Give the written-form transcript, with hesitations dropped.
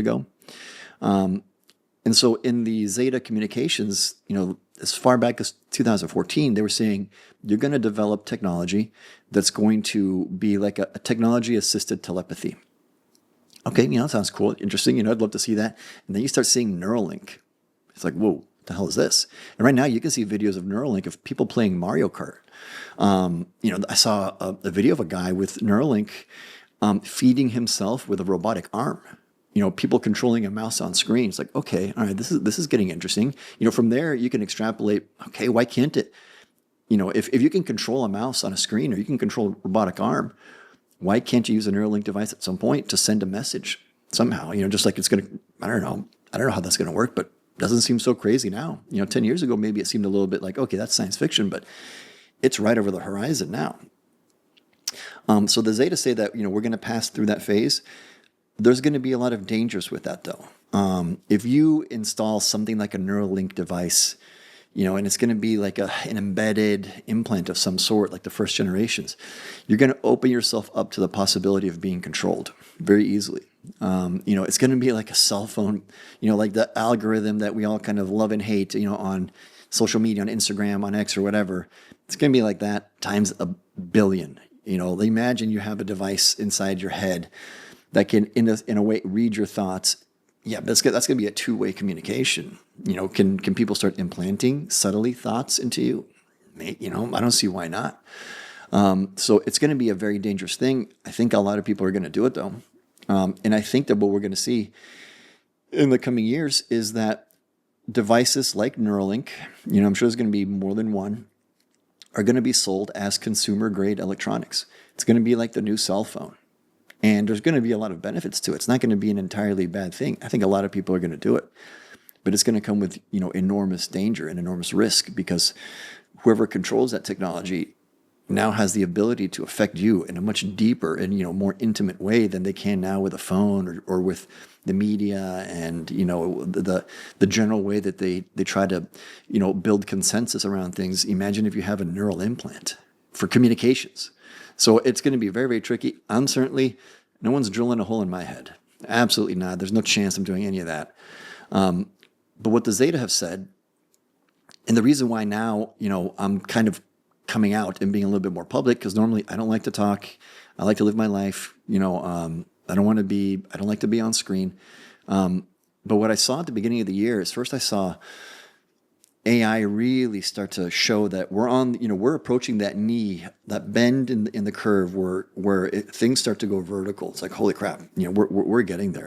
ago. Um, and so in the Zeta communications, as far back as 2014, they were saying you're going to develop technology that's going to be like a technology-assisted telepathy. Okay, it sounds cool, interesting. I'd love to see that. And then you start seeing Neuralink. It's like, whoa, what the hell is this? And right now you can see videos of Neuralink of people playing Mario Kart. I saw a video of a guy with Neuralink feeding himself with a robotic arm. People controlling a mouse on screen. It's like, okay, all right, this is getting interesting. From there you can extrapolate. Okay, why can't it? If you can control a mouse on a screen or you can control a robotic arm, why can't you use a Neuralink device at some point to send a message somehow? Just like it's going to. I don't know how that's going to work, but it doesn't seem so crazy now. 10 years ago maybe it seemed a little bit like, okay, that's science fiction, but it's right over the horizon now. So the Zeta say that we're going to pass through that phase. There's going to be a lot of dangers with that, though. If you install something like a Neuralink device, and it's going to be like an embedded implant of some sort, like the first generations, you're going to open yourself up to the possibility of being controlled very easily. It's going to be like a cell phone, like the algorithm that we all kind of love and hate, on social media, on Instagram, on X or whatever. It's going to be like that times a billion. Imagine you have a device inside your head that can, in a way, read your thoughts. Yeah, that's going to be a two-way communication. Can people start implanting subtly thoughts into you? I don't see why not. So it's going to be a very dangerous thing. I think a lot of people are going to do it, though. And I think that what we're going to see in the coming years is that devices like Neuralink, I'm sure there's going to be more than one, are going to be sold as consumer-grade electronics. It's going to be like the new cell phone. And there's going to be a lot of benefits to it. It's not going to be an entirely bad thing. I think a lot of people are going to do it. But it's going to come with, enormous danger and enormous risk, because whoever controls that technology now has the ability to affect you in a much deeper and, more intimate way than they can now with a phone or with the media and, the general way that they try to, build consensus around things. Imagine if you have a neural implant for communications. So it's going to be very, very tricky. No one's drilling a hole in my head. Absolutely not. There's no chance I'm doing any of that. But what the Zeta have said, and the reason why now, I'm kind of coming out and being a little bit more public, because normally I don't like to talk. I like to live my life. I don't like to be on screen. But what I saw at the beginning of the year is, first I saw AI really start to show that we're approaching that bend in the curve where things start to go vertical. It's like, holy crap, we're getting there.